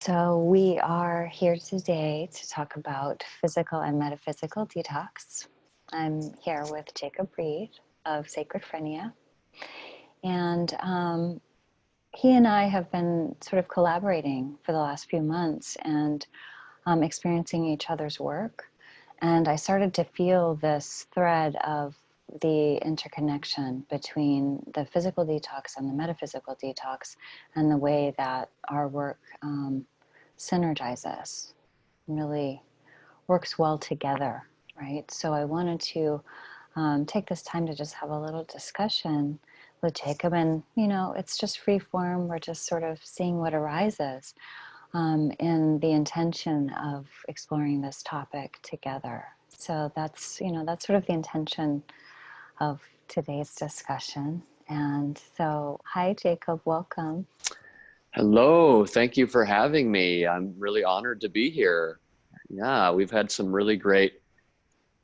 So, we are here today to talk about physical and metaphysical detox. I'm here with Jacob Reid of Sacred Phrenia, and he and I have been sort of collaborating for the last few months and experiencing each other's work. And I started to feel this thread of the interconnection between the physical detox and the metaphysical detox, and the way that our work synergizes, really works well together, right? So I wanted to take this time to just have a little discussion with Jacob, and it's just free form. We're just sort of seeing what arises in the intention of exploring this topic together. So that's sort of the intention of today's discussion. And so, hi, Jacob, welcome. Hello, thank you for having me. I'm really honored to be here. Yeah, we've had some really great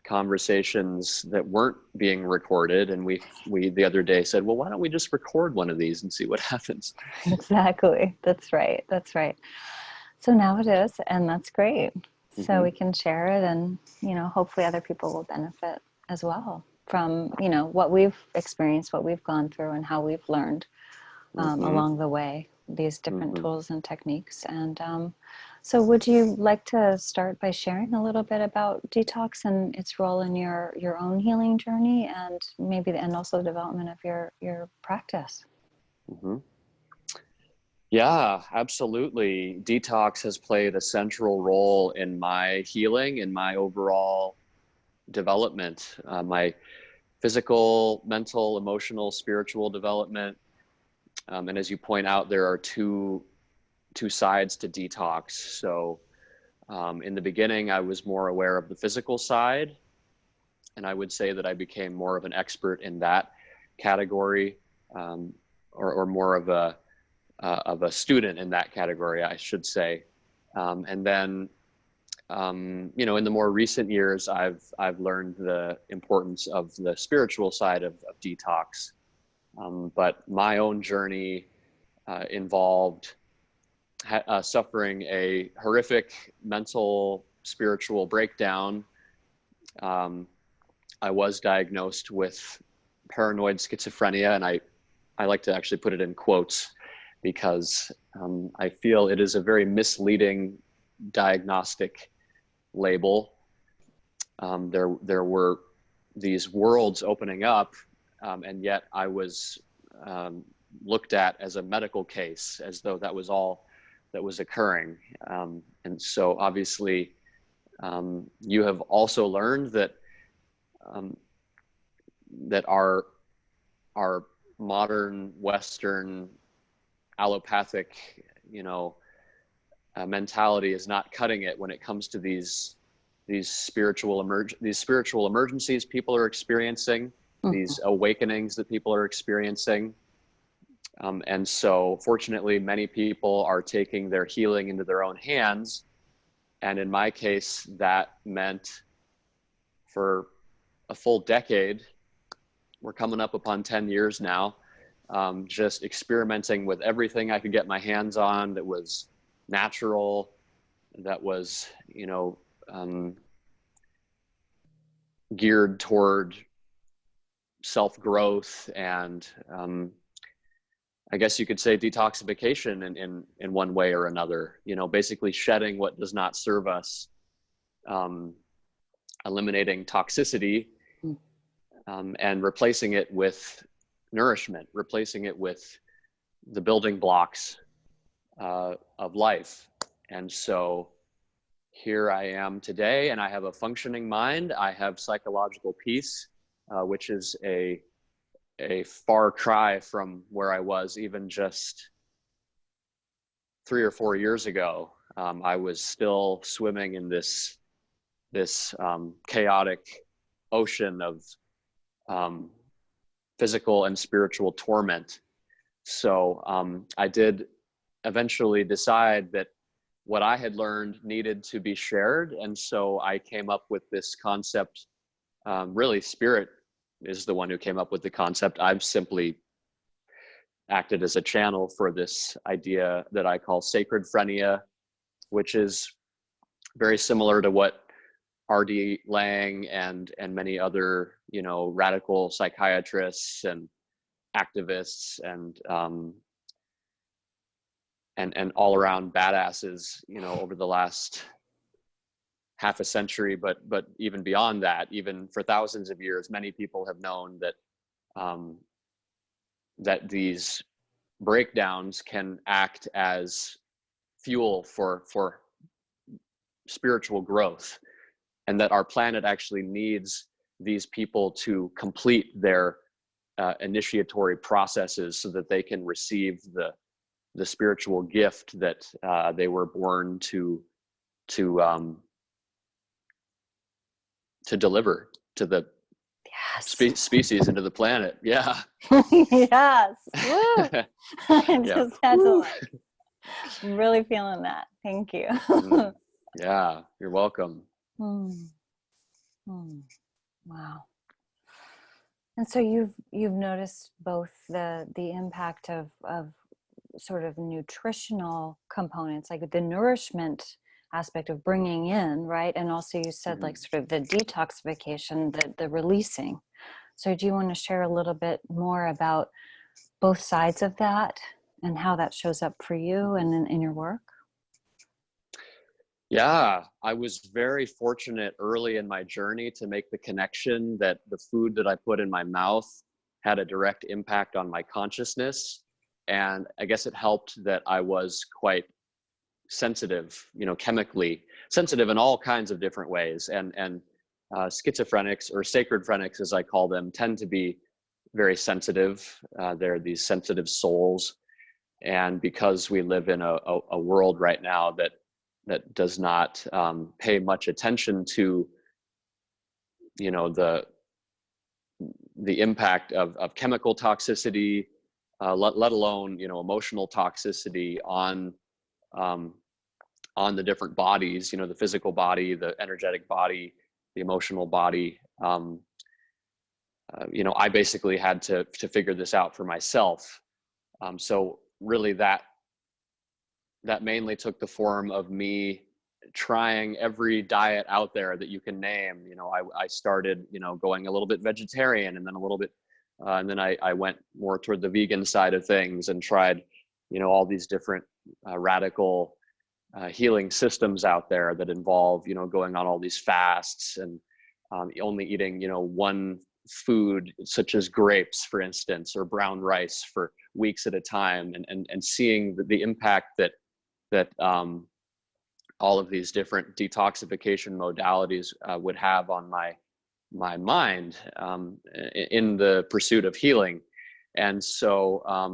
conversations that weren't being recorded, and we the other day said, well, why don't we just record one of these and see what happens? Exactly. That's right. That's right. So now it is, and that's great. So we can share it, and hopefully other people will benefit as well from what we've experienced, what we've gone through, and how we've learned along the way these different tools and techniques. And so would you like to start by sharing a little bit about detox and its role in your own healing journey, and also the development of your practice? Yeah, absolutely. Detox has played a central role in my healing and my overall development, my physical, mental, emotional, spiritual development. And as you point out, there are two sides to detox. So in the beginning, I was more aware of the physical side, and I would say that I became more of an expert in that category, or more of a student in that category, I should say. And then, in the more recent years, I've learned the importance of the spiritual side of detox. But my own journey involved suffering a horrific mental, spiritual breakdown. I was diagnosed with paranoid schizophrenia, and I like to actually put it in quotes because I feel it is a very misleading diagnostic label. There were these worlds opening up, and yet I was looked at as a medical case, as though that was all that was occurring. And so obviously, you have also learned that that our modern Western allopathic, mentality is not cutting it when it comes to these spiritual emergencies people are experiencing, these awakenings that people are experiencing. And so fortunately, many people are taking their healing into their own hands. And in my case, that meant for a full decade, we're coming up upon 10 years now, just experimenting with everything I could get my hands on that was natural, that was, geared toward self-growth and, I guess you could say detoxification in one way or another, basically shedding what does not serve us, eliminating toxicity, and replacing it with nourishment, replacing it with the building blocks of life. And so here I am today, and I have a functioning mind. I have psychological peace, which is a far cry from where I was even just 3 or 4 years ago. I was still swimming in this chaotic ocean of physical and spiritual torment. So I did eventually decide that what I had learned needed to be shared. And so I came up with this concept. Really, Spirit is the one who came up with the concept. I've simply acted as a channel for this idea that I call Sacred Phrenia, which is very similar to what R.D. Laing and many other, you know, radical psychiatrists and activists and all around badasses, you know, over the last half a century, but even beyond that, even for thousands of years, many people have known that that these breakdowns can act as fuel for spiritual growth, and that our planet actually needs these people to complete their initiatory processes so that they can receive the spiritual gift that they were born to deliver to the Yes. species and to the planet. Yeah. Yes. Woo. I Yeah. just had to like, I'm really feeling that. Thank you. Yeah, you're welcome. Wow. And so you've noticed both the impact of sort of nutritional components, like the nourishment aspect of bringing in, right? And also you said like sort of the detoxification, the releasing. So do you want to share a little bit more about both sides of that and how that shows up for you and in your work? Yeah, I was very fortunate early in my journey to make the connection that the food that I put in my mouth had a direct impact on my consciousness. And I guess it helped that I was quite sensitive, you know, chemically sensitive in all kinds of different ways. And schizophrenics, or sacred phrenics, as I call them, tend to be very sensitive. They're these sensitive souls. And because we live in a world right now that does not pay much attention to, you know, the impact of chemical toxicity, let alone, you know, emotional toxicity on the different bodies, you know, the physical body, the energetic body, the emotional body. You know, I basically had to figure this out for myself. So really that mainly took the form of me trying every diet out there that you can name. You know, I started, you know, going a little bit vegetarian, and then a little bit, and then I went more toward the vegan side of things and tried, you know, all these different radical healing systems out there that involve, you know, going on all these fasts and only eating, you know, one food such as grapes, for instance, or brown rice for weeks at a time, and seeing the impact that all of these different detoxification modalities would have on my mind in the pursuit of healing. And so, I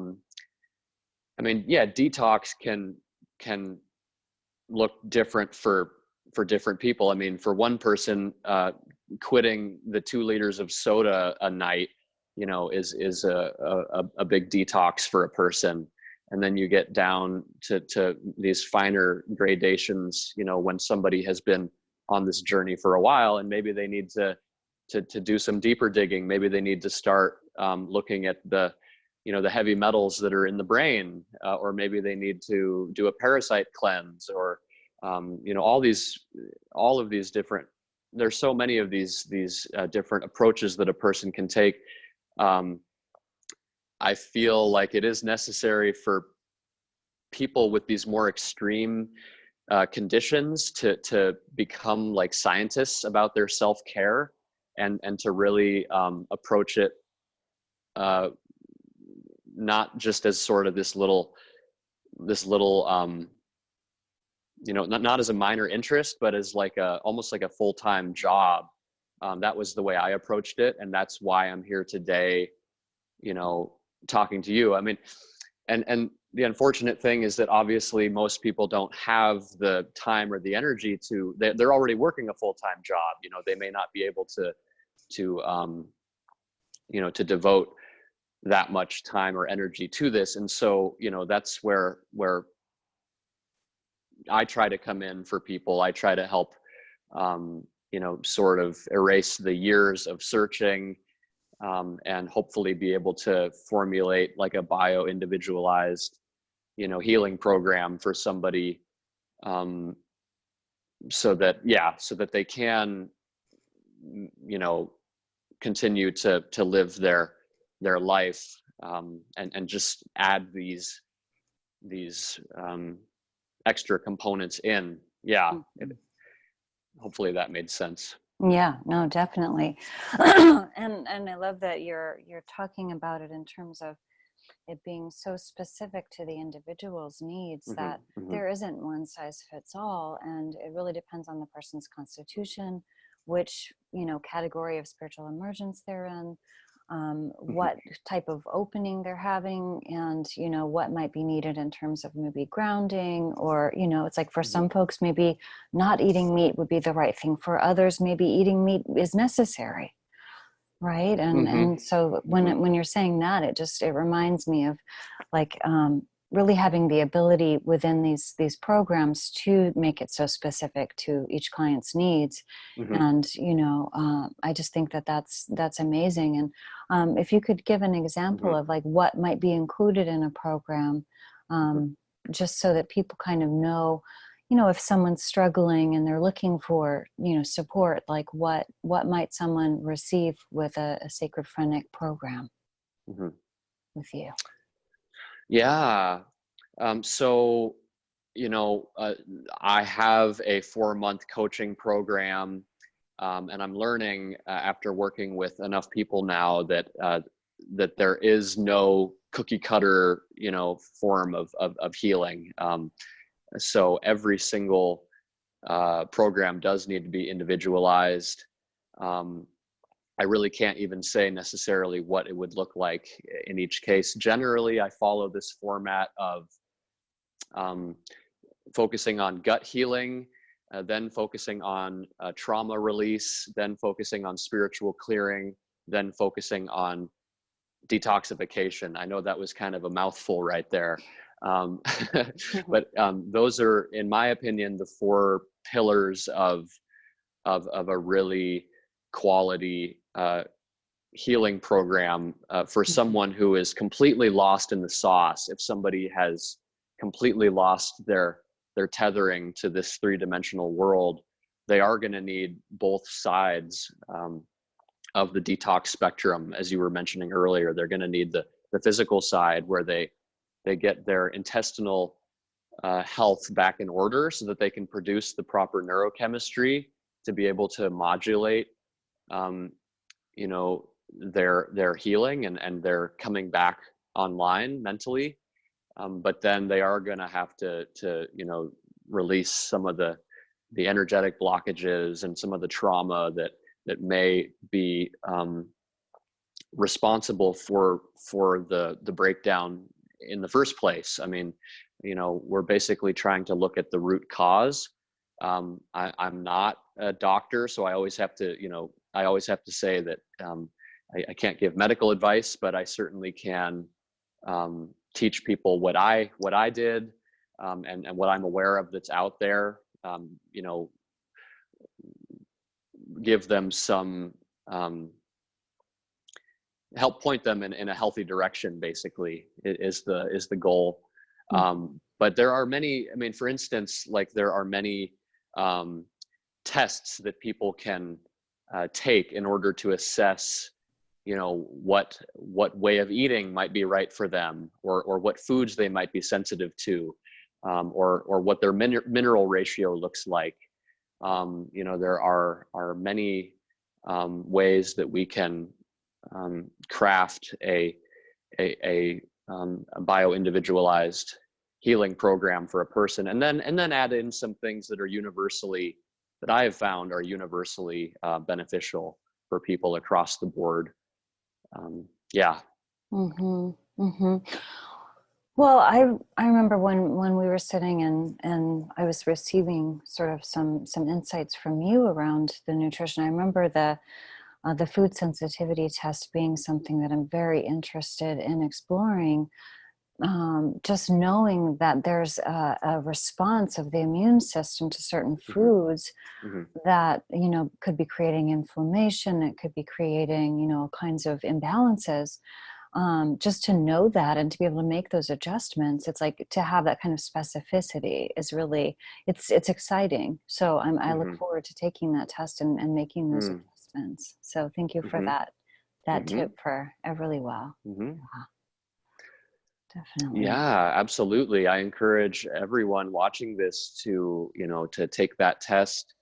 mean, yeah, detox can look different for different people. I mean, for one person, quitting the 2 liters of soda a night, you know, is a big detox for a person. And then you get down to these finer gradations, you know, when somebody has been on this journey for a while, and maybe they need to do some deeper digging. Maybe they need to start looking at the, you know, the heavy metals that are in the brain, or maybe they need to do a parasite cleanse, or you know, all of these different. There's so many of these different approaches that a person can take. I feel like it is necessary for people with these more extreme conditions to become like scientists about their self-care, and to really approach it not just as sort of this little you know, not as a minor interest, but as like almost like a full-time job. That was the way I approached it, and that's why I'm here today, you know, talking to you. I mean, and the unfortunate thing is that obviously most people don't have the time or the energy to, they're already working a full-time job. You know, they may not be able to you know, to devote that much time or energy to this. And so, you know, that's where I try to come in for people. I try to help, you know, sort of erase the years of searching, and hopefully be able to formulate like a bio-individualized, you know, healing program for somebody so that they can, continue to live their life, and just add these extra components in. Hopefully that made sense. Yeah, no, definitely. And I love that you're talking about it in terms of it being so specific to the individual's needs, that there isn't one size fits all, and it really depends on the person's constitution, which category of spiritual emergence they're in, what type of opening they're having, and what might be needed in terms of maybe grounding, or it's like for some folks maybe not eating meat would be the right thing. For others, maybe eating meat is necessary. Right. And so when you're saying that, it reminds me of like really having the ability within these programs to make it so specific to each client's needs. And, I just think that's amazing. And if you could give an example of like what might be included in a program, just so that people kind of know, if someone's struggling and they're looking for, support, like what might someone receive with a Sacred Phrenic program with you? Yeah. So, I have a 4-month coaching program, and I'm learning after working with enough people now that there is no cookie cutter, form of healing. So every single program does need to be individualized. I really can't even say necessarily what it would look like in each case. Generally, I follow this format of focusing on gut healing, then focusing on trauma release, then focusing on spiritual clearing, then focusing on detoxification. I know that was kind of a mouthful right there. But those are, in my opinion, the 4 pillars of a really quality healing program for someone who is completely lost in the sauce. If somebody has completely lost their tethering to this 3-dimensional world, they are going to need both sides of the detox spectrum. As you were mentioning earlier, they're going to need the physical side, where they get their intestinal health back in order so that they can produce the proper neurochemistry to be able to modulate, their healing and their coming back online mentally. But then they are going to have to release some of the energetic blockages and some of the trauma that may be responsible for the breakdown in the first place. I mean, we're basically trying to look at the root cause. I'm not a doctor, so I always have to say that I can't give medical advice, but I certainly can teach people what I did, and what I'm aware of that's out there. Give them some help point them in a healthy direction, basically, is the goal. But there are many, for instance, like there are many tests that people can take in order to assess, what way of eating might be right for them, or what foods they might be sensitive to, or what their mineral ratio looks like. There are many ways that we can craft a bio-individualized healing program for a person, and then add in some things that I have found are universally beneficial for people across the board. Well, I remember when we were sitting and I was receiving sort of some insights from you around the nutrition. I remember the food sensitivity test being something that I'm very interested in exploring. Just knowing that there's a response of the immune system to certain foods that, could be creating inflammation, it could be creating, all kinds of imbalances. just to know that and to be able to make those adjustments, it's like to have that kind of specificity is really, it's exciting. So I look Mm-hmm. forward to taking that test and making those Mm. adjustments. So thank you for Mm-hmm. that Mm-hmm. tip for really well. Mm-hmm. Yeah, definitely. Yeah, absolutely. I encourage everyone watching this to, to take that test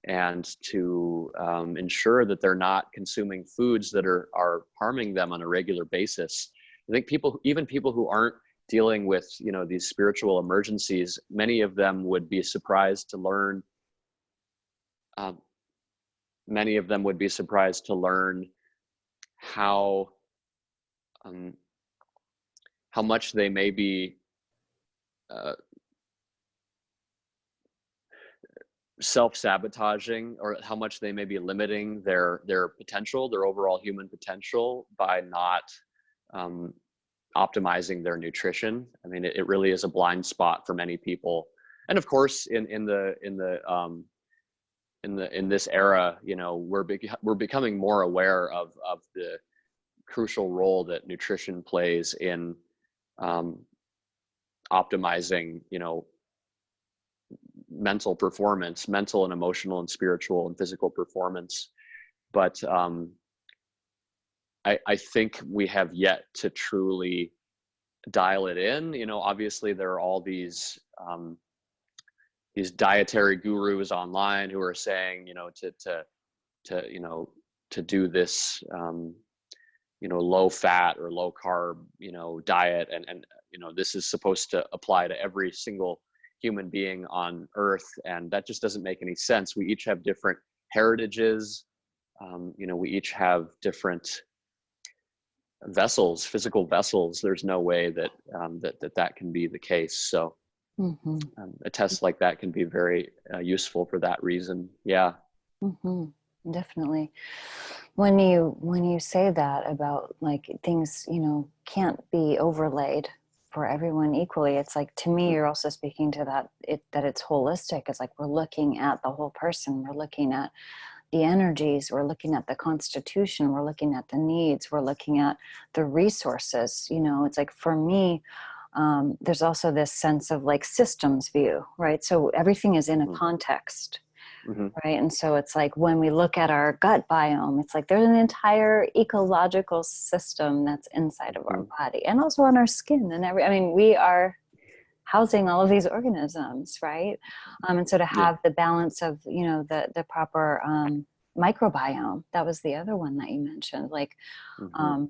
and to ensure that they're not consuming foods that are harming them on a regular basis. I think even people who aren't dealing with, these spiritual emergencies, many of them would be surprised to learn. Um, Many of them would be surprised to learn how um, how much they may be uh, self-sabotaging, or how much they may be limiting their potential, their overall human potential, by not um, optimizing their nutrition. I mean, it really is a blind spot for many people. And of course, in this era, we're becoming more aware of the crucial role that nutrition plays in um, optimizing, mental performance, mental and emotional and spiritual and physical performance. But I think we have yet to truly dial it in. Obviously there are all these dietary gurus online who are saying, to to do this, low fat or low carb, diet, and this is supposed to apply to every single human being on earth, and that just doesn't make any sense. We each have different heritages. We each have different vessels, physical vessels. There's no way that that can be the case. So Mm-hmm. a test like that can be very useful for that reason. Yeah. Mm-hmm. Definitely. When you say that about like things, can't be overlaid for everyone equally, it's like, to me, you're also speaking to that it's holistic. It's like we're looking at the whole person. We're looking at the energies. We're looking at the constitution. We're looking at the needs. We're looking at the resources. It's like, for me, there's also this sense of like systems view, right? So everything is in a context. Mm-hmm. Right. And so it's like when we look at our gut biome, it's like there's an entire ecological system that's inside of our body and also on our skin and we are housing all of these organisms, right? And so to Yeah. have the balance of, the proper microbiome, that was the other one that you mentioned, like Mm-hmm.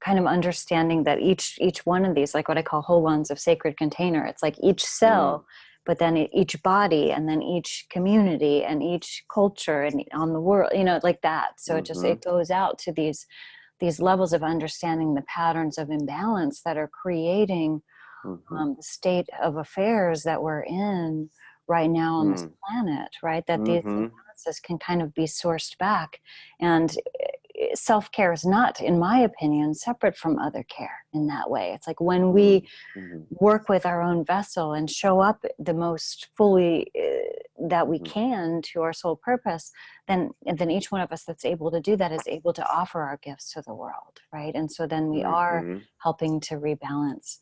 kind of understanding that each one of these, like what I call whole ones of sacred container, it's like each Mm. cell, but then each body, and then each community and each culture and on the world, like that. So Mm-hmm. it goes out to these levels of understanding the patterns of imbalance that are creating Mm-hmm. the state of affairs that we're in right now on this Mm. planet, right? That these Mm-hmm. imbalances can kind of be sourced back. And self-care is not, in my opinion, separate from other care in that way. It's like when we Mm-hmm. work with our own vessel and show up the most fully that we can to our soul purpose, then each one of us that's able to do that is able to offer our gifts to the world, right? And so then we are Mm-hmm. helping to rebalance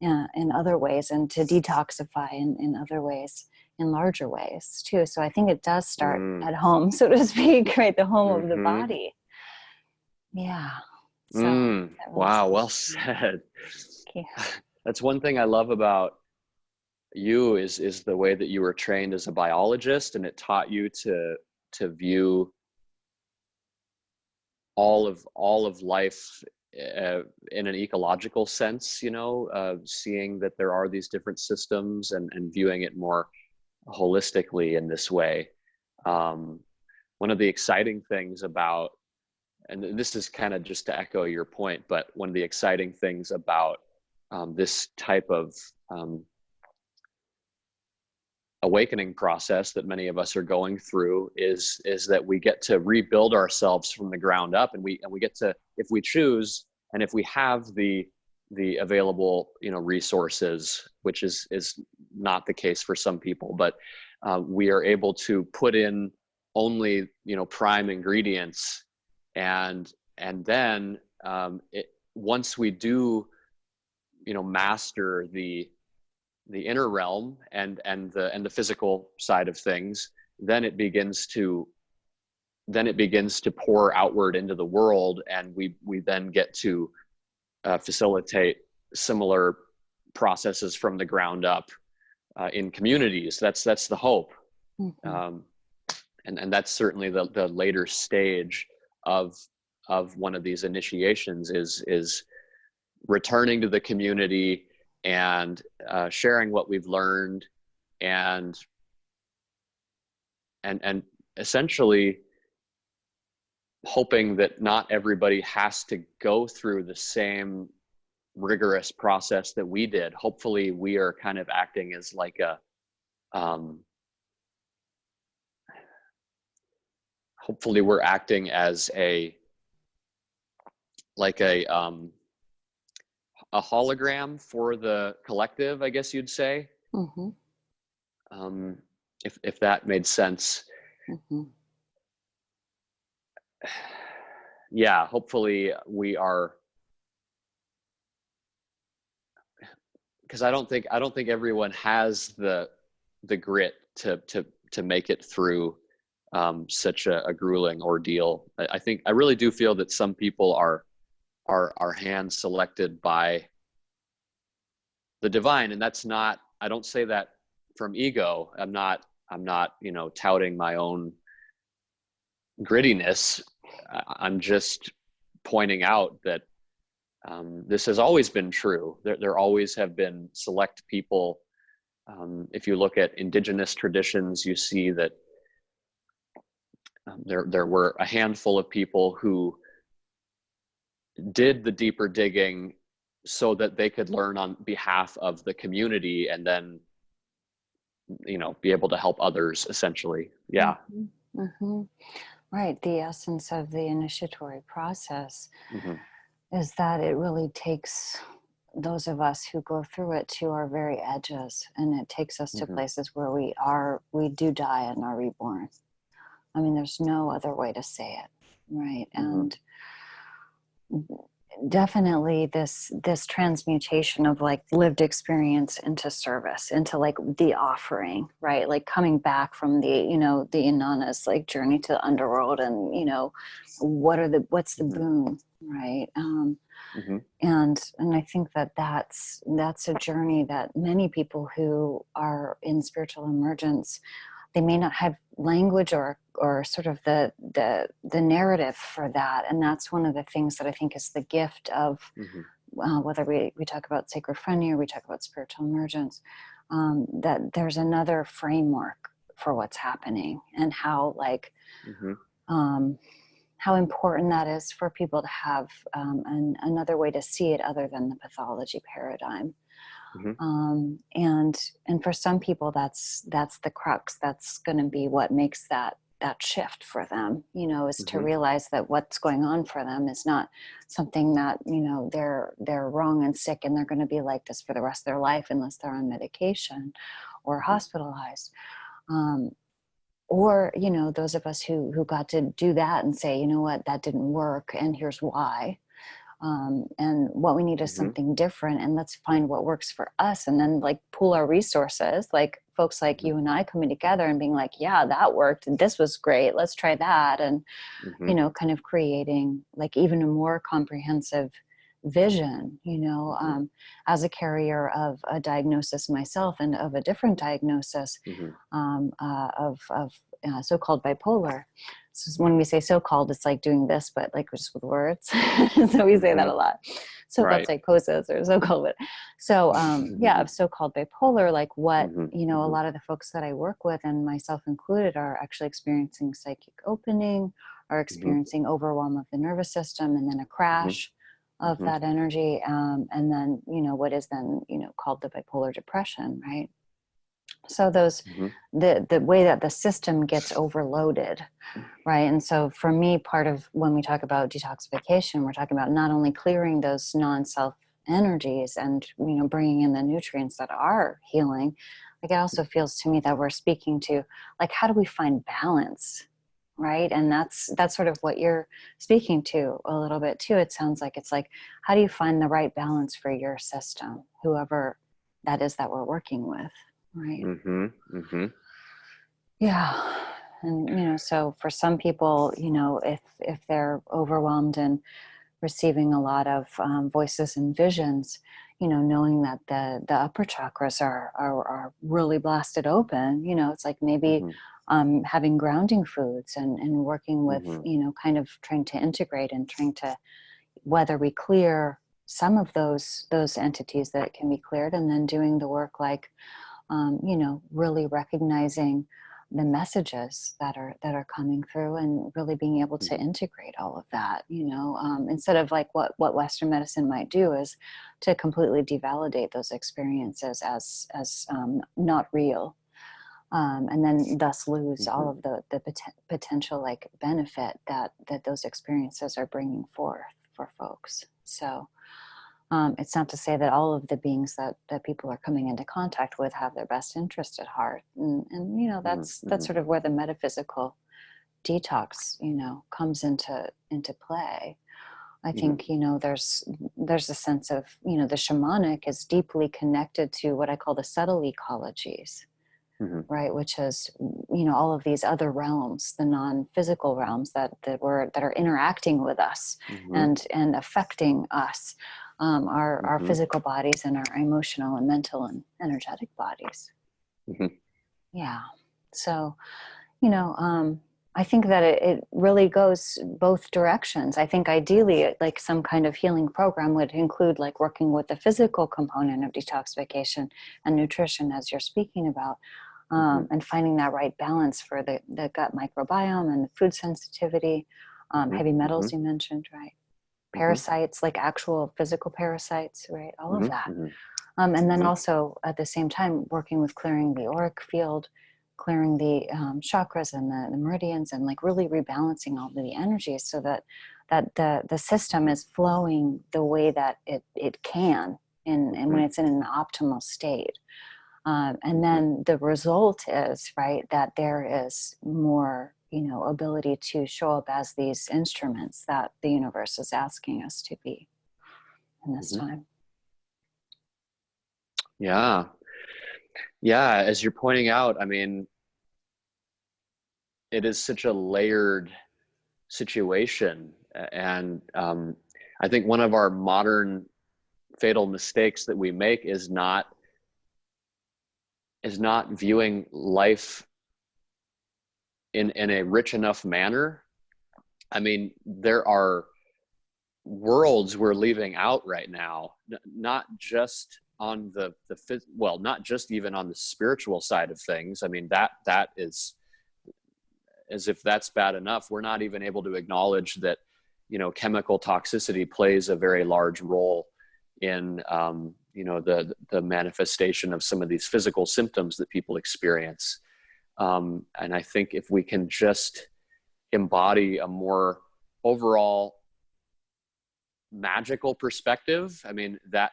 in other ways, and to detoxify in other ways, in larger ways too. So I think it does start Mm. at home, so to speak, right? The home of the Mm-hmm. body. Yeah. So Mm. that really Wow, well speaks to me. said. Thank That's one thing I love about you is the way that you were trained as a biologist, and it taught you to view all of life in an ecological sense, seeing that there are these different systems, and viewing it more holistically in this way. One of the exciting things about, and this is kind of just to echo your point, but one of the exciting things about this type of awakening process that many of us are going through is that we get to rebuild ourselves from the ground up, and we get to, if we choose, and if we have the available resources, which is not the case for some people, but we are able to put in only prime ingredients, and then once we do, master the inner realm and the physical side of things, then it begins to pour outward into the world, and we then get to facilitate similar processes from the ground up in communities. That's the hope. And that's certainly the later stage of one of these initiations is returning to the community and sharing what we've learned, and essentially hoping that not everybody has to go through the same rigorous process that we did. Hopefully we are kind of acting as like hopefully we're acting as a hologram for the collective, I guess you'd say. If that made sense. Yeah, hopefully we are, because I don't think everyone has the grit to make it through such a grueling ordeal. I really do feel that some people are hand selected by the divine, and that's not, I don't say that from ego. I'm not touting my own grittiness. I'm just pointing out that this has always been true. There always have been select people. If you look at indigenous traditions, you see that there were a handful of people who did the deeper digging so that they could learn on behalf of the community, and then be able to help others, essentially. Yeah. Right. The essence of the initiatory process is that it really takes those of us who go through it to our very edges, and it takes us to places where we do die and are reborn. I mean, there's no other way to say it, right? And definitely this transmutation of like lived experience into service, into like the offering, right? Like coming back from the the Inanna's like journey to the underworld, and what's the boon, right? And I think that's a journey that many people who are in spiritual emergence, they may not have language or sort of the narrative for that. And that's one of the things that I think is the gift of whether we talk about sacred friendly or we talk about spiritual emergence, that there's another framework for what's happening, and how how important that is for people to have another way to see it other than the pathology paradigm. And for some people, that's the crux. That's going to be what makes that shift for them, is to realize that what's going on for them is not something that, they're wrong and sick and they're going to be like this for the rest of their life unless they're on medication or hospitalized. Or, those of us who got to do that and say, you know what, that didn't work, and here's why. And what we need is something different, and let's find what works for us, and then like pool our resources, like folks like you and I coming together and being like, yeah, that worked, and this was great, let's try that. And kind of creating like even a more comprehensive vision, as a carrier of a diagnosis myself, and of a different diagnosis of so-called bipolar. So when we say so-called, it's like doing this, but like just with words. So we say that a lot. So-called psychosis or so-called. So of so-called bipolar, like what, a lot of the folks that I work with, and myself included, are actually experiencing psychic opening, are experiencing overwhelm of the nervous system, and then a crash of that energy. And then, what is then, called the bipolar depression, right? So those, the way that the system gets overloaded, right? And so for me, part of when we talk about detoxification, we're talking about not only clearing those non-self energies and, bringing in the nutrients that are healing. Like, it also feels to me that we're speaking to, like, how do we find balance, right? And that's sort of what you're speaking to a little bit too. It sounds like it's like, how do you find the right balance for your system, whoever that is that we're working with, right? Mm-hmm. Mm-hmm. Yeah. And so for some people, if they're overwhelmed and receiving a lot of voices and visions, knowing that the upper chakras are really blasted open, it's like maybe Mm-hmm. having grounding foods and working with, Mm-hmm. kind of trying to integrate and trying to, whether we clear some of those entities that can be cleared, and then doing the work like, really recognizing the messages that are coming through, and really being able to integrate all of that, instead of like what Western medicine might do is to completely devalidate those experiences as not real, and then thus lose Mm-hmm. all of the potential like benefit that those experiences are bringing forth for folks. So it's not to say that all of the beings that people are coming into contact with have their best interest at heart. And that's Mm-hmm. sort of where the metaphysical detox, comes into play. I Mm-hmm. think, there's a sense of, the shamanic is deeply connected to what I call the subtle ecologies, Mm-hmm. right? Which is, all of these other realms, the non-physical realms that are interacting with us Mm-hmm. and affecting us, our Mm-hmm. physical bodies and our emotional and mental and energetic bodies. Mm-hmm. Yeah. So, I think that it really goes both directions. I think ideally, like some kind of healing program would include like working with the physical component of detoxification and nutrition, as you're speaking about, Mm-hmm. and finding that right balance for the gut microbiome and the food sensitivity, heavy Mm-hmm. metals you mentioned, right? Mm-hmm. Parasites, like actual physical parasites, right? All of that. Mm-hmm. And then Mm-hmm. also at the same time, working with clearing the auric field, clearing the chakras and the meridians, and like really rebalancing all of the energies so that the system is flowing the way that it can, and when it's in an optimal state. And Mm-hmm. then the result is, right, that there is more, ability to show up as these instruments that the universe is asking us to be in this Mm-hmm. time. Yeah. Yeah. As you're pointing out, I mean, it is such a layered situation. And I think one of our modern fatal mistakes that we make is not viewing life in a rich enough manner. I mean, there are worlds we're leaving out right now, not just on not just even on the spiritual side of things. I mean, that is, as if that's bad enough, we're not even able to acknowledge that, chemical toxicity plays a very large role in, the manifestation of some of these physical symptoms that people experience. And I think if we can just embody a more overall magical perspective, I mean, that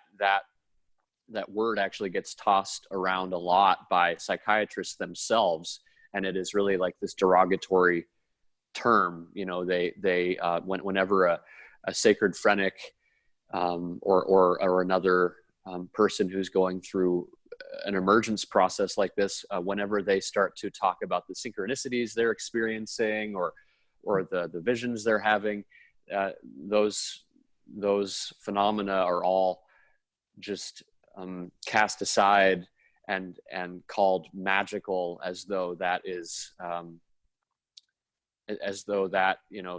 word actually gets tossed around a lot by psychiatrists themselves, and it is really like this derogatory term. Whenever a sacred phrenic, or another person who's going through an emergence process like this, whenever they start to talk about the synchronicities they're experiencing, or the visions they're having, those phenomena are all just cast aside and called magical, as though that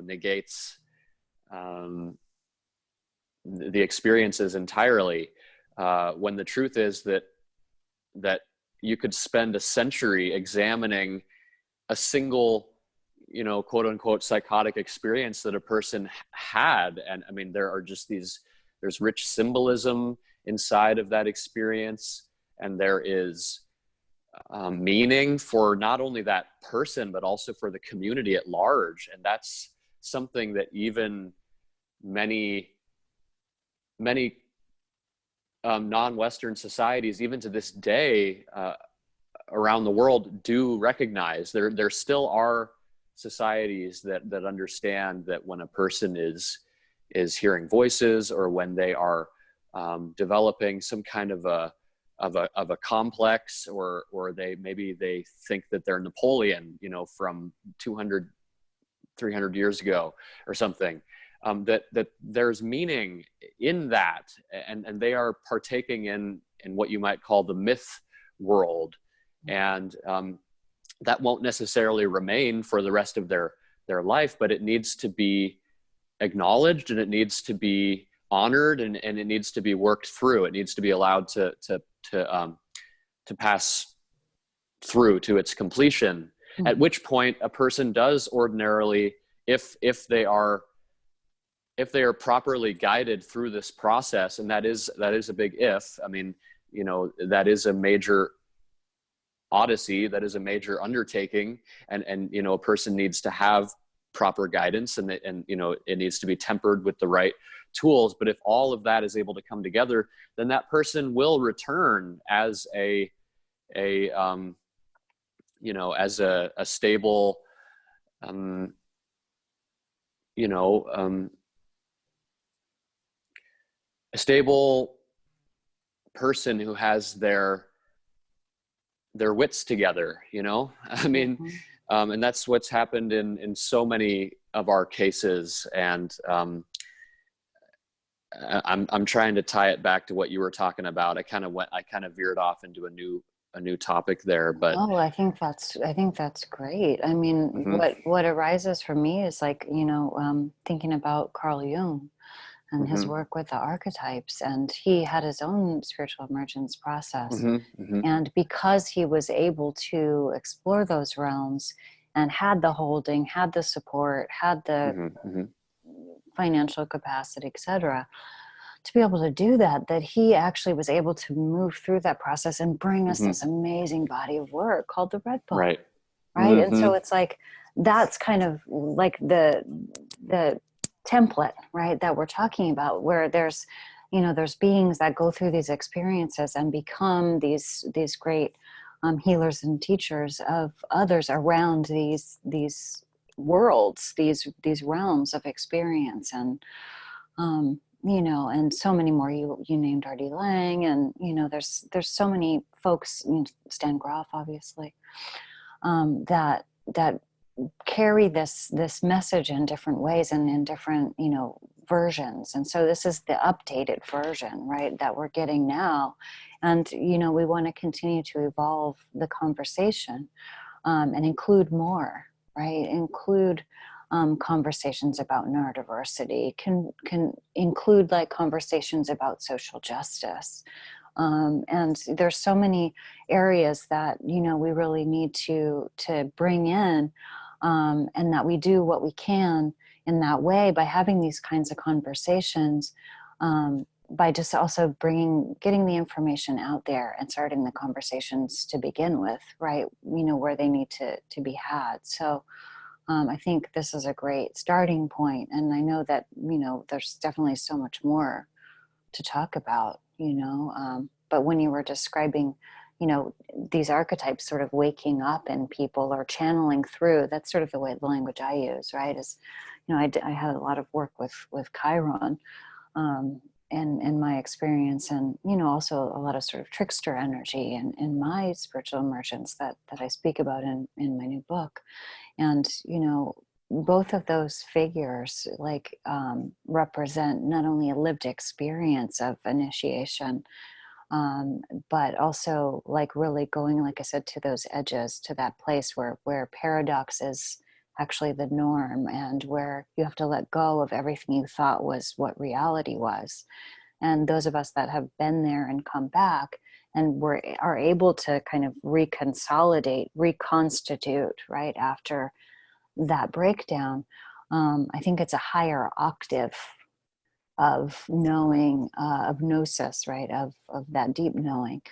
negates the experiences entirely, when the truth is that you could spend a century examining a single, quote unquote psychotic experience that a person had. And I mean, there's rich symbolism inside of that experience, and there is meaning for not only that person, but also for the community at large. And that's something that even many non-Western societies, even to this day, around the world, do recognize. There still are societies that understand that when a person is hearing voices, or when they are developing some kind of a complex, or maybe they think that they're Napoleon, from 200, 300 years ago or something, that there's meaning in that, and they are partaking in what you might call the myth world, and that won't necessarily remain for the rest of their life, but it needs to be acknowledged, and it needs to be honored, and it needs to be worked through. It needs to be allowed to pass through to its completion. Mm-hmm. At which point a person does ordinarily, if they are properly guided through this process, and that is a big if. I mean, that is a major odyssey, that is a major undertaking, and a person needs to have proper guidance, and it needs to be tempered with the right tools. But if all of that is able to come together, then that person will return as a stable, a stable person who has their wits together, I mean, mm-hmm. And that's what's happened in so many of our cases. And I'm trying to tie it back to what you were talking about. I kind of veered off into a new topic there, but I think that's great. I mean, mm-hmm. what arises for me is like, thinking about Carl Jung and mm-hmm. his work with the archetypes, and he had his own spiritual emergence process. Mm-hmm. Mm-hmm. And because he was able to explore those realms and had the holding, had the support, had the mm-hmm. Mm-hmm. financial capacity, etc., to be able to do that he actually was able to move through that process and bring us mm-hmm. this amazing body of work called the Red Book. Right. Mm-hmm. And so it's like, that's kind of like the template, right, that we're talking about, where there's beings that go through these experiences and become these great healers and teachers of others around these worlds, these realms of experience. And and so many more. You named R.D. Lang, and there's so many folks, Stan Groff, obviously, that carry this message in different ways and in different versions. And so this is the updated version, right, that we're getting now. And we want to continue to evolve the conversation and include more, right? Include conversations about neurodiversity, can include like conversations about social justice. And there's so many areas that, we really need to bring in, and that we do what we can in that way by having these kinds of conversations, by just also getting the information out there and starting the conversations to begin with, right? Where they need to be had. So I think this is a great starting point. And I know that, there's definitely so much more to talk about, but when you were describing, these archetypes sort of waking up in people or channeling through, that's sort of the language I use, right? Is, I had a lot of work with Chiron, in my experience, and, also a lot of sort of trickster energy in my spiritual emergence that I speak about in my new book. And, both of those figures represent not only a lived experience of initiation, but also really going, like I said, to those edges, to that place where paradox is actually the norm, and where you have to let go of everything you thought was what reality was. And those of us that have been there and come back and are able to kind of reconsolidate, reconstitute, right, after that breakdown, I think it's a higher octave of knowing, of gnosis, right, of that deep knowing,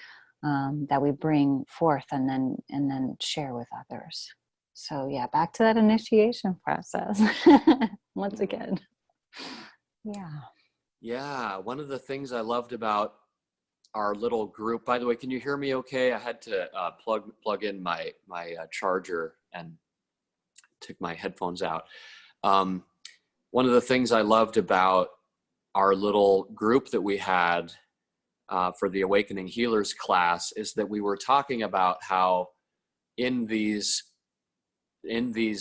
that we bring forth and then share with others. So yeah, back to that initiation process once again. Yeah, one of the things I loved about our little group, by the way, can you hear me okay? I had to plug in my charger and took my headphones out. One of the things I loved about our little group that we had for the Awakening Healers class is that we were talking about how in these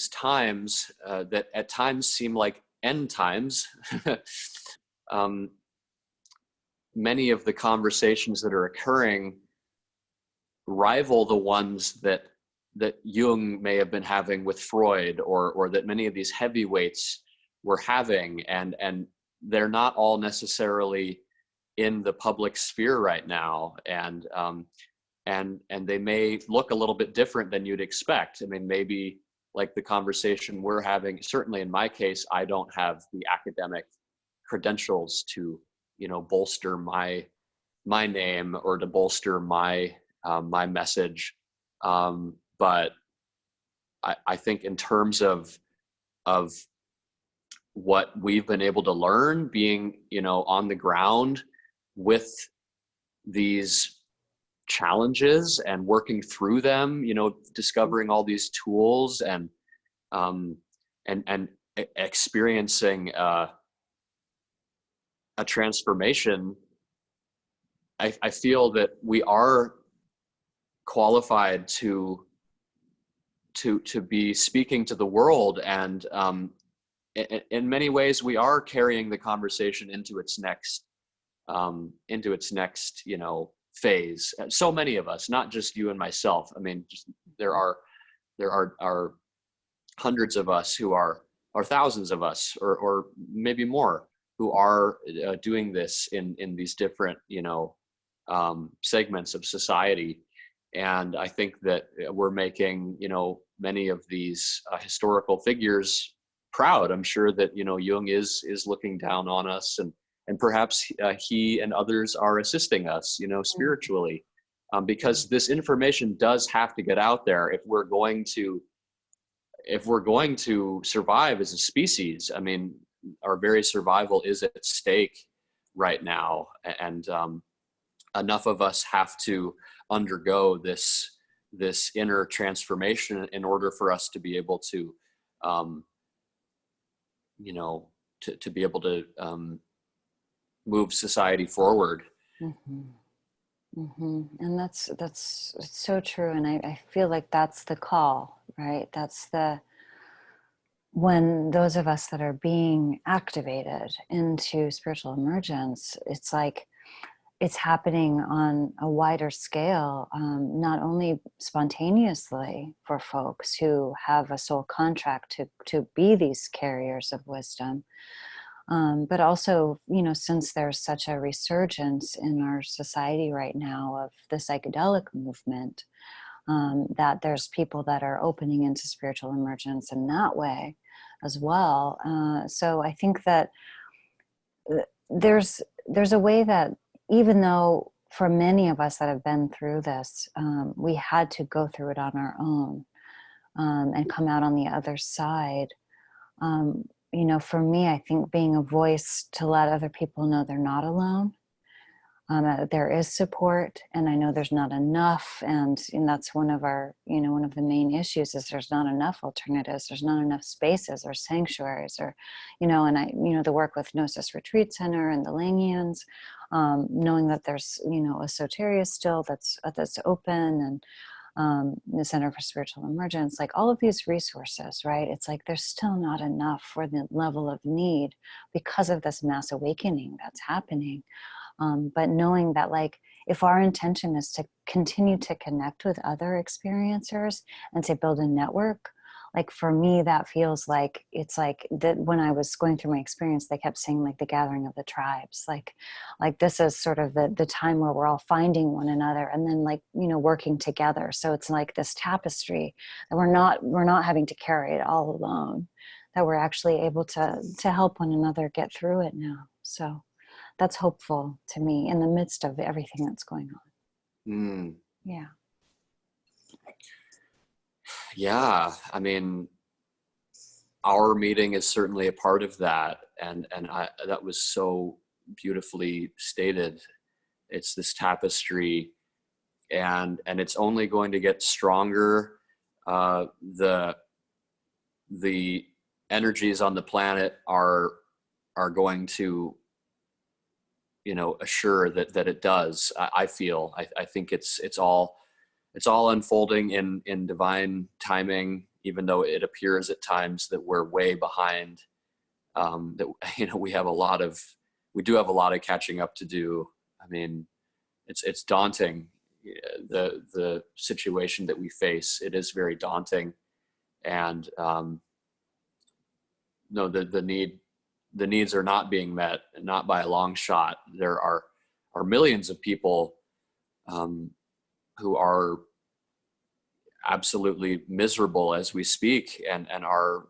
times that at times seem like end times, many of the conversations that are occurring rival the ones that Jung may have been having with Freud, or that many of these heavyweights were having, and they're not all necessarily in the public sphere right now, and they may look a little bit different than you'd expect. I mean, maybe like the conversation we're having, certainly in my case, I don't have the academic credentials to, bolster my name or to bolster my message. But I think in terms of what we've been able to learn being, on the ground with these challenges and working through them, discovering all these tools and experiencing a transformation, I feel that we are qualified to be speaking to the world, and in many ways we are carrying the conversation into its next phase. So many of us, not just you and myself. I mean, there are hundreds of us or thousands of us, or maybe more, who are doing this in these different segments of society. And I think that we're making many of these historical figures proud. I'm sure that Jung is looking down on us, and perhaps he and others are assisting us spiritually, because this information does have to get out there if we're going to survive as a species. I mean, our very survival is at stake right now, and enough of us have to undergo this inner transformation in order for us to be able to to be able to move society forward. Mm-hmm. Mm-hmm. And that's it's so true. And I feel like that's the call, right? That's when those of us that are being activated into spiritual emergence, it's like it's happening on a wider scale, not only spontaneously for folks who have a soul contract to be these carriers of wisdom, but also, since there's such a resurgence in our society right now of the psychedelic movement, that there's people that are opening into spiritual emergence in that way as well. So I think that there's a way that, even though for many of us that have been through this, we had to go through it on our own, and come out on the other side. For me, I think being a voice to let other people know they're not alone, there is support, and I know there's not enough, and that's one of our, one of the main issues is there's not enough alternatives, there's not enough spaces or sanctuaries, or, and I, the work with Gnosis Retreat Center and the Langians, knowing that there's, a Soteria still that's open, and the Center for Spiritual Emergence, like all of these resources, right? It's like there's still not enough for the level of need because of this mass awakening that's happening. But knowing that, like, if our intention is to continue to connect with other experiencers and to build a network, like for me, that feels like, it's like that when I was going through my experience, they kept saying like the gathering of the tribes, like this is sort of the time where we're all finding one another and then working together. So it's like this tapestry that we're not having to carry it all alone, that we're actually able to help one another get through it now. So that's hopeful to me in the midst of everything that's going on. Yeah. Yeah, I mean, our meeting is certainly a part of that, and that was so beautifully stated. It's this tapestry, and it's only going to get stronger. The the energies on the planet are going to, assure that it does. I feel, I think it's all unfolding in divine timing, even though it appears at times that we're way behind. That we do have a lot of catching up to do. I mean, it's daunting, the situation that we face. It is very daunting, and no, the needs are not being met, not by a long shot. There are millions of people who are absolutely miserable as we speak, and are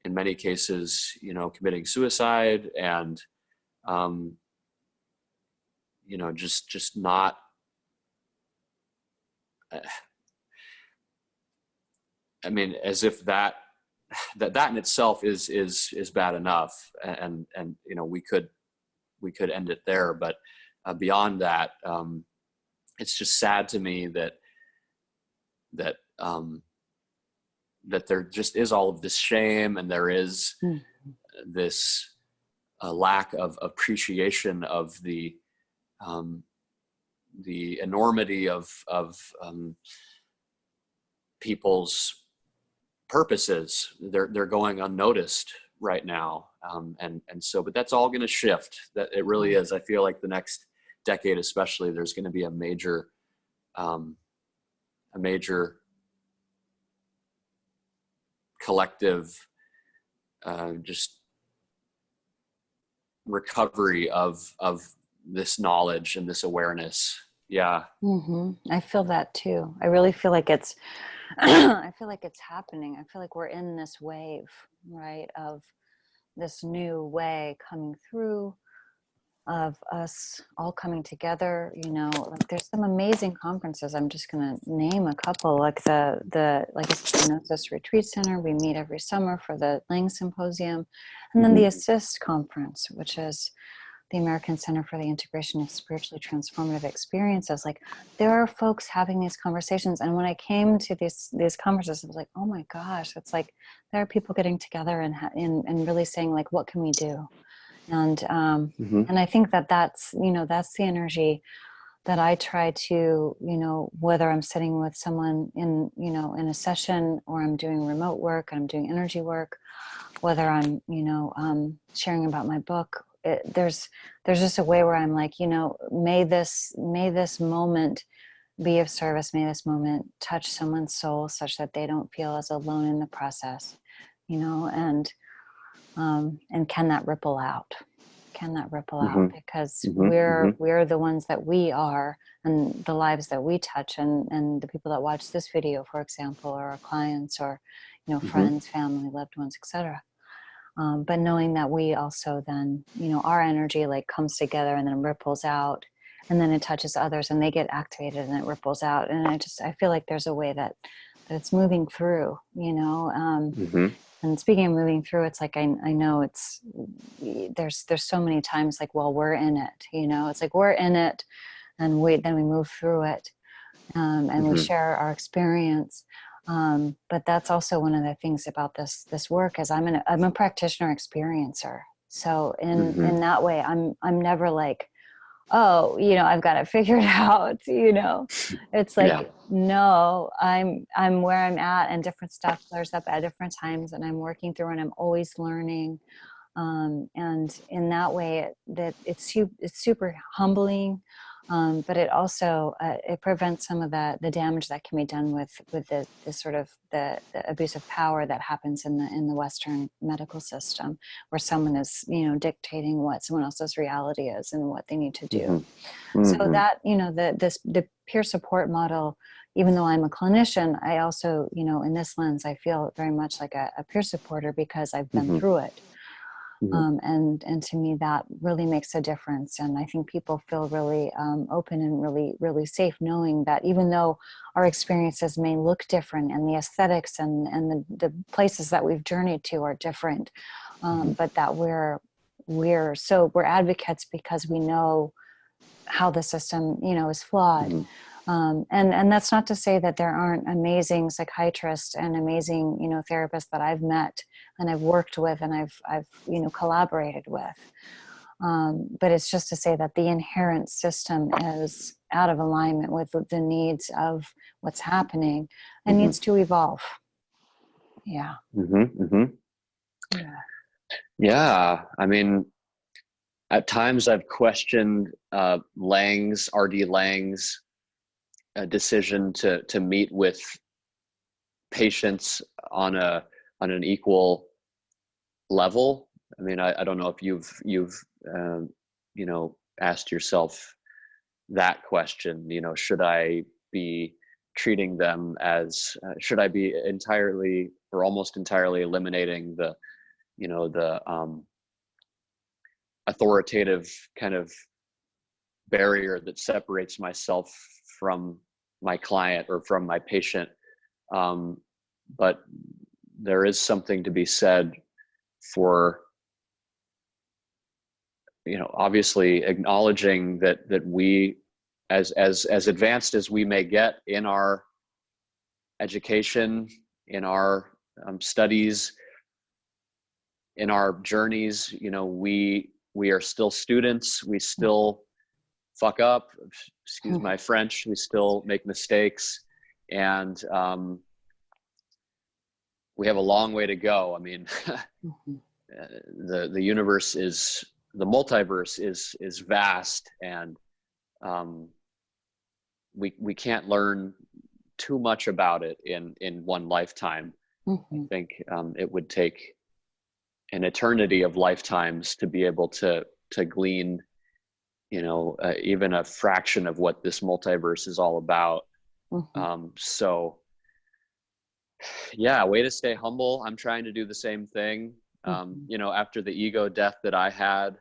in many cases, committing suicide, and just not. I mean, as if that in itself is bad enough, and we could end it there, but beyond that, it's just sad to me that there just is all of this shame, and there is this lack of appreciation of the enormity of people's purposes. They're going unnoticed right now, and so, but that's all going to shift. That it really is. I feel like the next decade, especially, there's going to be a major collective just recovery of this knowledge and this awareness. Yeah. I feel that too. I really feel like it's I feel like it's happening. I feel like we're in this wave, right, of this new way coming through, of us all coming together. Like there's some amazing conferences. I'm just going to name a couple, like the Hypnosis Retreat Center. We meet every summer for the Lang Symposium, and then the Assist Conference, which is the American Center for the Integration of Spiritually Transformative Experiences. Like, there are folks having these conversations, and when I came to these conferences, I was like, oh my gosh, it's like there are people getting together and really saying, like, what can we do? And and I think that's the energy that I try to, whether I'm sitting with someone in a session, or I'm doing remote work, I'm doing energy work, whether I'm sharing about my book. There's just a way where I'm like, may this moment be of service. May this moment touch someone's soul such that they don't feel as alone in the process, and can that ripple out? Out? Because we're the ones that we are, and the lives that we touch, and the people that watch this video, for example, or our clients, or friends, family, loved ones, etc. But knowing that we also then, our energy like comes together and then ripples out, and then it touches others and they get activated and it ripples out. And I feel like there's a way that it's moving through, and speaking of moving through, it's like, I know there's so many times like, well, we're in it, it's like we're in it, and then we move through it, and we share our experience. But that's also one of the things about this work, is I'm a practitioner experiencer. So in that way, I'm never like, oh, I've got it figured out, it's like, no, I'm where I'm at, and different stuff flares up at different times, and I'm working through, and I'm always learning. And in that way, it's super humbling. But it also it prevents some of the damage that can be done with the sort of the abuse of power that happens in the Western medical system, where someone is dictating what someone else's reality is and what they need to do. So that the peer support model, even though I'm a clinician, I also in this lens I feel very much like a peer supporter, because I've been through it. And to me, that really makes a difference. And I think people feel really open and really, really safe, knowing that even though our experiences may look different, and the aesthetics and the places that we've journeyed to are different, but that we're advocates, because we know how the system, is flawed. And that's not to say that there aren't amazing psychiatrists and amazing, therapists that I've met and I've worked with and I've collaborated with. But it's just to say that the inherent system is out of alignment with the needs of what's happening and needs to evolve. Yeah. Yeah. I mean, at times I've questioned R.D. Laing's decision to meet with patients on an equal level. I mean, I don't know if you've asked yourself that question. Should I be treating them as? Should I be entirely or almost entirely eliminating the authoritative kind of barrier that separates myself from my client or from my patient? But there is something to be said for obviously acknowledging that we, as advanced as we may get in our education, in our studies, in our journeys, we are still students. We still fuck up, excuse my French. We still make mistakes, and we have a long way to go. I mean, the universe the multiverse is vast, and we can't learn too much about it in one lifetime. I think it would take an eternity of lifetimes to be able to glean, even a fraction of what this multiverse is all about. So yeah, way to stay humble. I'm trying to do the same thing. After the ego death that I had,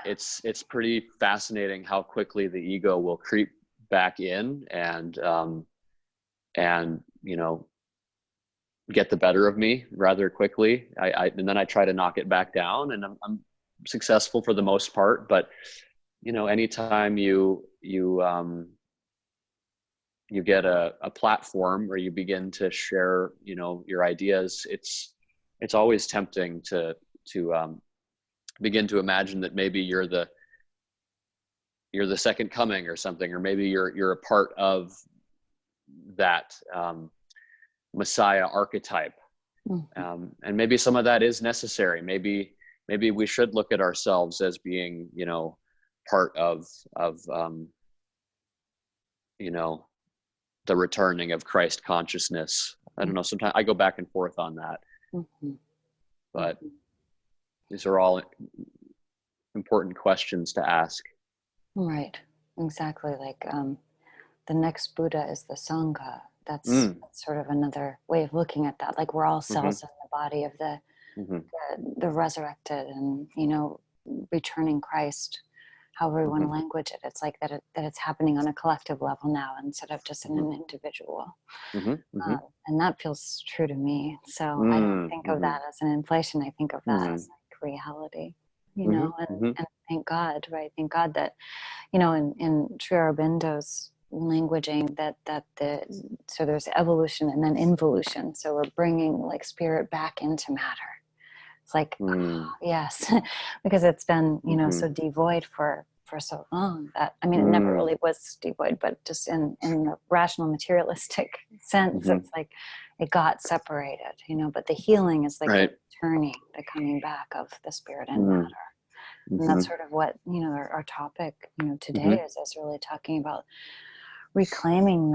it's pretty fascinating how quickly the ego will creep back in and get the better of me rather quickly. And then I try to knock it back down, and I'm successful for the most part. But anytime you get a platform where you begin to share your ideas, it's always tempting to begin to imagine that maybe you're the second coming or something, or maybe you're a part of that Messiah archetype. And maybe some of that is necessary. Maybe we should look at ourselves as being, part of the returning of Christ consciousness. I don't know. Sometimes I go back and forth on that, but these are all important questions to ask. Right. Exactly. Like, the next Buddha is the Sangha. That's sort of another way of looking at that. Like, we're all cells in the body of the resurrected and, returning Christ, however we want to language it. It's like that it's happening on a collective level now instead of just in an individual. And that feels true to me. So I don't think of that as an inflation. I think of that as like reality, and thank God, right? Thank God that, in Sri Aurobindo's languaging that so there's evolution and then involution. So we're bringing like spirit back into matter. It's like, yes, because it's been, so devoid for so long that, I mean, it never really was devoid, but just in the rational materialistic sense, it's like it got separated, but the healing is like the returning, the coming back of the spirit and matter. And that's sort of what, our topic, today is really talking about reclaiming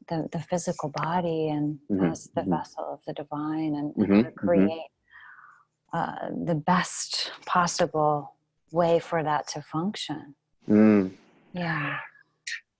the physical body and as the vessel of the divine and how to create the best possible way for that to function. Yeah,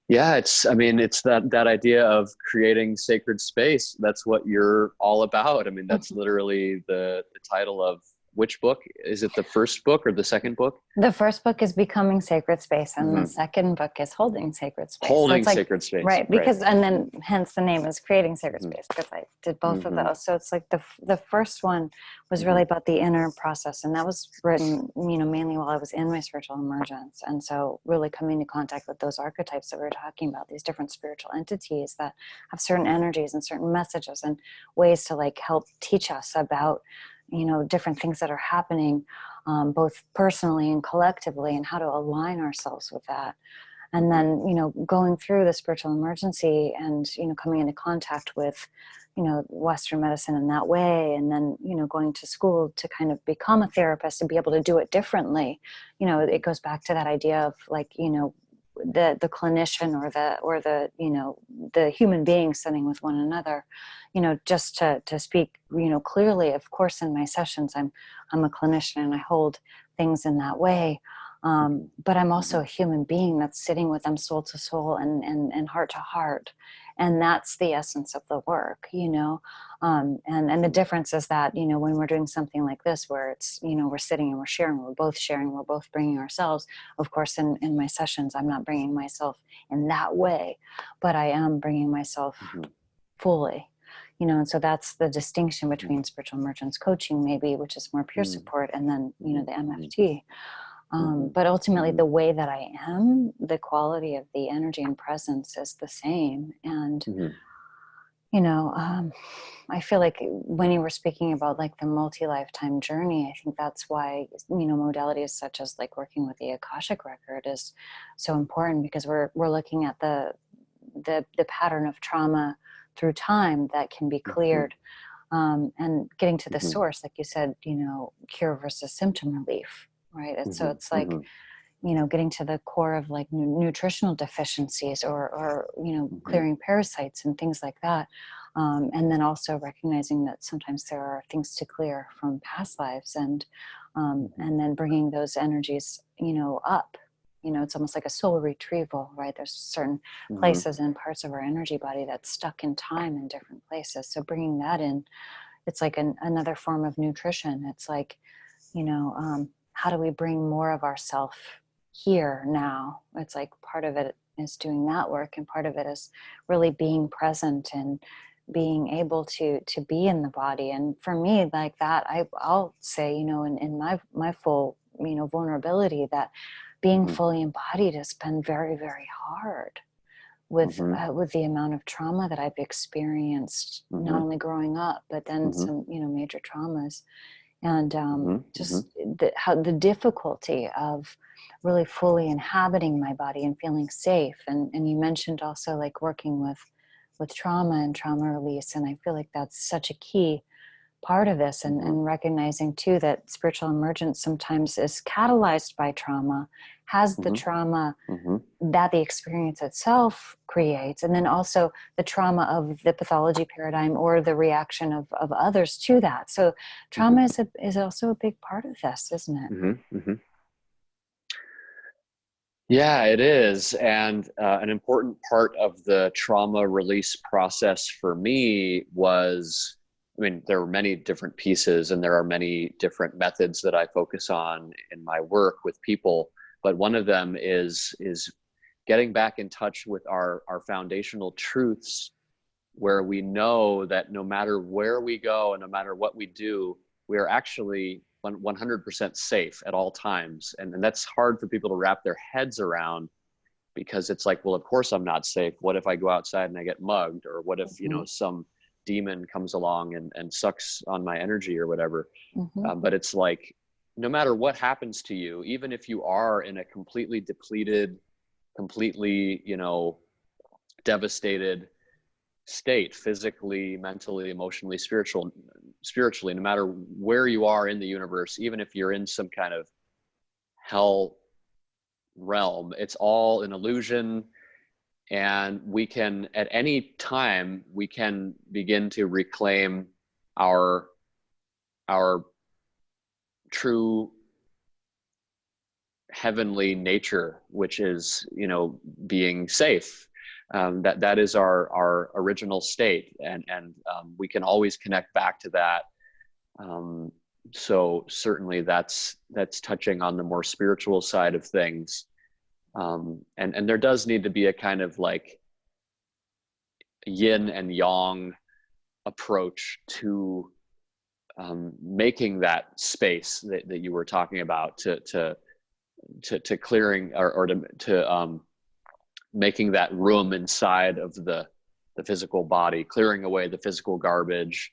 it's that idea of creating sacred space. That's what you're all about. I mean, that's literally the title of which book? Is it the first book or the second book? The first book is Becoming Sacred Space, and the second book is Holding Sacred Space. Holding so it's Sacred Space. Right, because, and then hence the name is Creating Sacred Space, because I did both of those. So it's like the first one was really about the inner process, and that was written, mainly while I was in my spiritual emergence. And so really coming into contact with those archetypes that we were talking about, these different spiritual entities that have certain energies and certain messages and ways to like help teach us about, different things that are happening, both personally and collectively, and how to align ourselves with that. And then, going through the spiritual emergency and, coming into contact with, Western medicine in that way. And then, going to school to kind of become a therapist and be able to do it differently. It goes back to that idea of like, the clinician or the human beings sitting with one another, just to speak, clearly. Of course, in my sessions, I'm a clinician and I hold things in that way. But I'm also a human being that's sitting with them soul to soul and heart to heart. And that's the essence of the work, and the difference is that, when we're doing something like this, where it's, we're sitting and we're sharing, we're both bringing ourselves. Of course, in my sessions, I'm not bringing myself in that way, but I am bringing myself fully, and so that's the distinction between spiritual emergence coaching, maybe, which is more peer support, and then, the MFT. But ultimately, the way that I am, the quality of the energy and presence is the same. And, I feel like when you were speaking about like the multi-lifetime journey, I think that's why, modalities such as like working with the Akashic record is so important, because we're looking at the pattern of trauma through time that can be cleared, and getting to the source, like you said, cure versus symptom relief. Right. And so it's like, getting to the core of like nutritional deficiencies or clearing parasites and things like that. And then also recognizing that sometimes there are things to clear from past lives, and then bringing those energies, up. It's almost like a soul retrieval, right? There's certain places and parts of our energy body that's stuck in time in different places. So bringing that in, it's like another form of nutrition. It's like, how do we bring more of ourself here now? It's like part of it is doing that work, and part of it is really being present and being able to be in the body. And for me, like that, I'll say, in my full, vulnerability, that being fully embodied has been very, very hard with the amount of trauma that I've experienced, not only growing up, but then some, major traumas. And just the difficulty of really fully inhabiting my body and feeling safe. And you mentioned also like working with trauma and trauma release. And I feel like that's such a key part of this, and recognizing too that spiritual emergence sometimes is catalyzed by trauma, has the trauma that the experience itself creates, and then also the trauma of the pathology paradigm or the reaction of others to that. So trauma is also a big part of this, isn't it? Yeah, it is. And an important part of the trauma release process for me was, there are many different pieces, and there are many different methods that I focus on in my work with people. But one of them is getting back in touch with our foundational truths, where we know that no matter where we go and no matter what we do, we are actually 100% safe at all times. And that's hard for people to wrap their heads around, because it's like, well, of course I'm not safe. What if I go outside and I get mugged? Or what if, some demon comes along and sucks on my energy or whatever? But it's like, no matter what happens to you, even if you are in a completely depleted, completely, devastated state, physically, mentally, emotionally, spiritually, no matter where you are in the universe, even if you're in some kind of hell realm, it's all an illusion. And we can, at any time, we can begin to reclaim our true heavenly nature, which is, being safe. That is our original state, and we can always connect back to that. So certainly that's touching on the more spiritual side of things. And there does need to be a kind of like yin and yang approach to making that space that you were talking about, to clearing, or to making that room inside of the physical body, clearing away the physical garbage.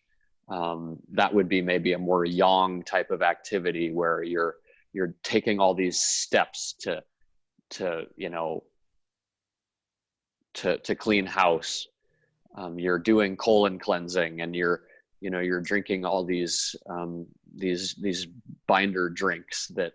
That would be maybe a more yang type of activity, where you're taking all these steps to you know, to clean house. You're doing colon cleansing, and you're drinking all these binder drinks that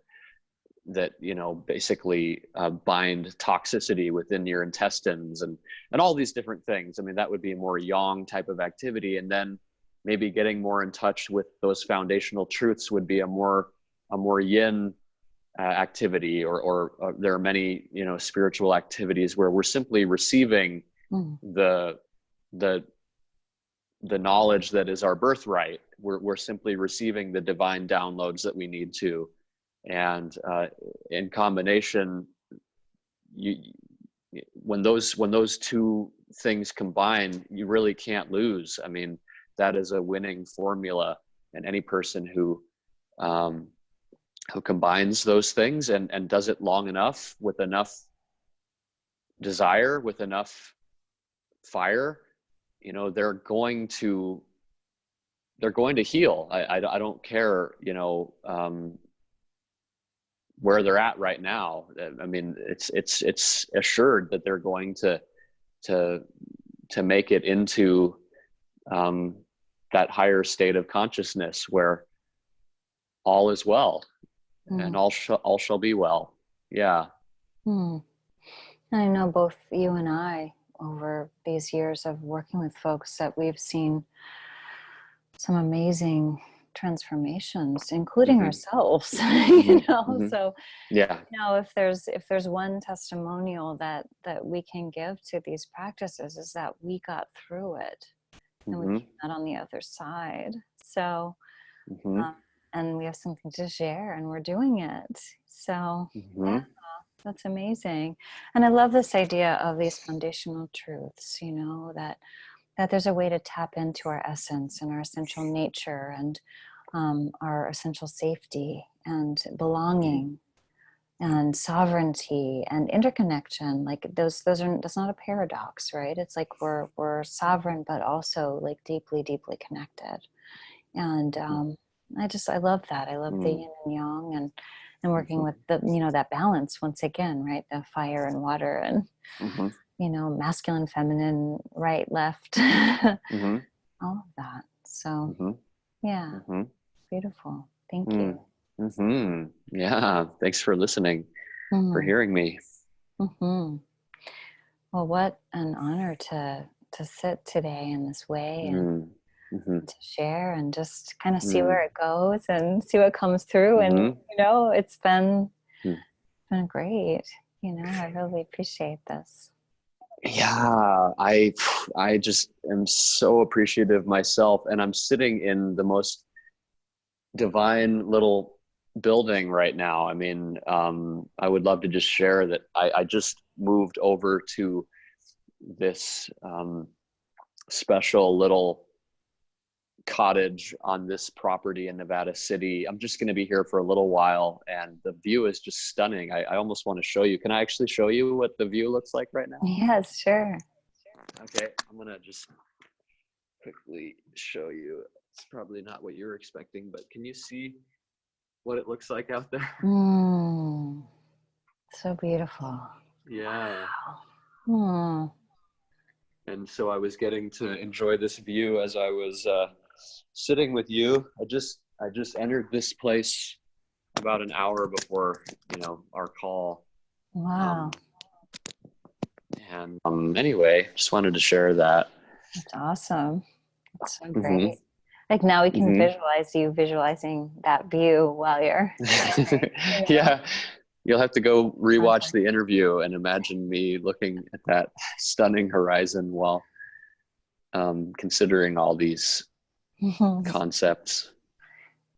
basically bind toxicity within your intestines, and all these different things. I mean, that would be a more yang type of activity. And then maybe getting more in touch with those foundational truths would be a more yin activity, or there are many spiritual activities where we're simply receiving the knowledge that is our birthright. We're simply receiving the divine downloads that we need to. And in combination, when those two things combine, you really can't lose. I mean, that is a winning formula. And any person who combines those things and does it long enough, with enough desire, with enough fire, they're going to heal. I don't care, where they're at right now. I mean, it's assured that they're going to make it into that higher state of consciousness where all is well, and all shall be well. Yeah. I know both you and I, over these years of working with folks, that we've seen some amazing transformations, including ourselves. So yeah, if there's one testimonial that we can give to these practices, is that we got through it and we came out on the other side. So and we have something to share, and we're doing it. So yeah, that's amazing. And I love this idea of these foundational truths, that there's a way to tap into our essence and our essential nature, and our essential safety and belonging and sovereignty and interconnection. Like that's not a paradox, right? It's like we're sovereign, but also like deeply, deeply connected. And I love that. I love the yin and yang, and working with the, that balance once again, right? The fire and water, and masculine, feminine, right, left, all of that. So yeah, beautiful. Thank you. Yeah, thanks for listening, for hearing me. Well, what an honor to sit today in this way, and to share, and just kind of see where it goes and see what comes through. And it's been great. I really appreciate this. Yeah, I just am so appreciative myself, and I'm sitting in the most divine little building right now. I mean, I would love to just share that I just moved over to this special little cottage on this property in Nevada City. I'm just going to be here for a little while, and the view is just stunning. I almost want to show you. Can I actually show you what the view looks like right now? Yes, sure. Okay, I'm going to just quickly show you. It's probably not what you're expecting, but can you see what it looks like out there? So beautiful. Yeah. Wow. And so I was getting to enjoy this view as I was sitting with you. I just entered this place about an hour before our call. Wow. And anyway, just wanted to share that. That's awesome. That's so great. Like now we can visualize you visualizing that view while you're Yeah, you'll have to go rewatch the interview and imagine me looking at that stunning horizon while considering all these concepts.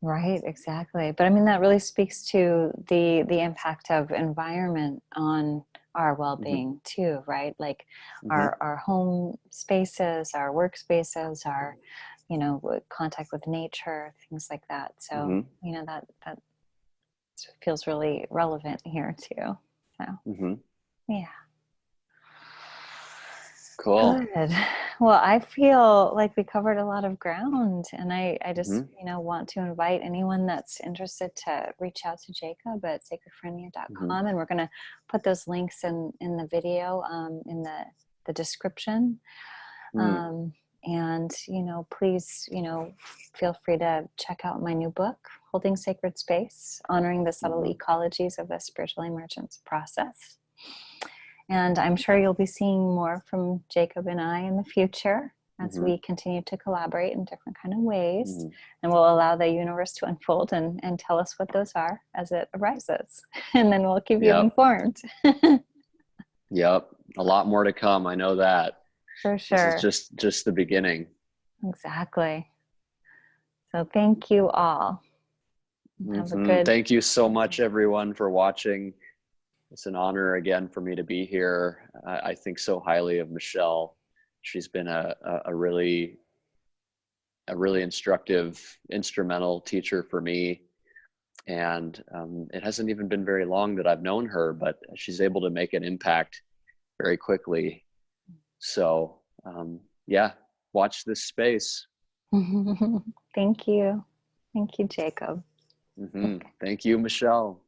Right, exactly. But I mean, that really speaks to the impact of environment on our Hmm. well-being too, right? Like Hmm. our home spaces, our workspaces, our, contact with nature, things like that. So, Hmm. that feels really relevant here too. So, Hmm. yeah. Cool. Good. Well, I feel like we covered a lot of ground, and I Hmm. just, want to invite anyone that's interested to reach out to Jacob at Hmm. sacredfrenia.com, and we're going to put those links in the video, in the description. Mm. Um, and, please, feel free to check out my new book, Holding Sacred Space, Honoring the Subtle Hmm. Ecologies of the Spiritual Emergence Process. And I'm sure you'll be seeing more from Jacob and I in the future as Hmm. we continue to collaborate in different kind of ways. Hmm. And we'll allow the universe to unfold and tell us what those are as it arises. And then we'll keep you Yep. informed. Yep. A lot more to come. I know that. For This is sure. just the beginning. Exactly. So thank you all. Have a Hmm. good. Thank you so much, everyone, for watching. It's an honor again for me to be here. I think so highly of Michelle. She's been a really instructive, instrumental teacher for me. And it hasn't even been very long that I've known her, but she's able to make an impact very quickly. So, yeah, watch this space. Thank you. Thank you, Jacob. Thank you, Michelle.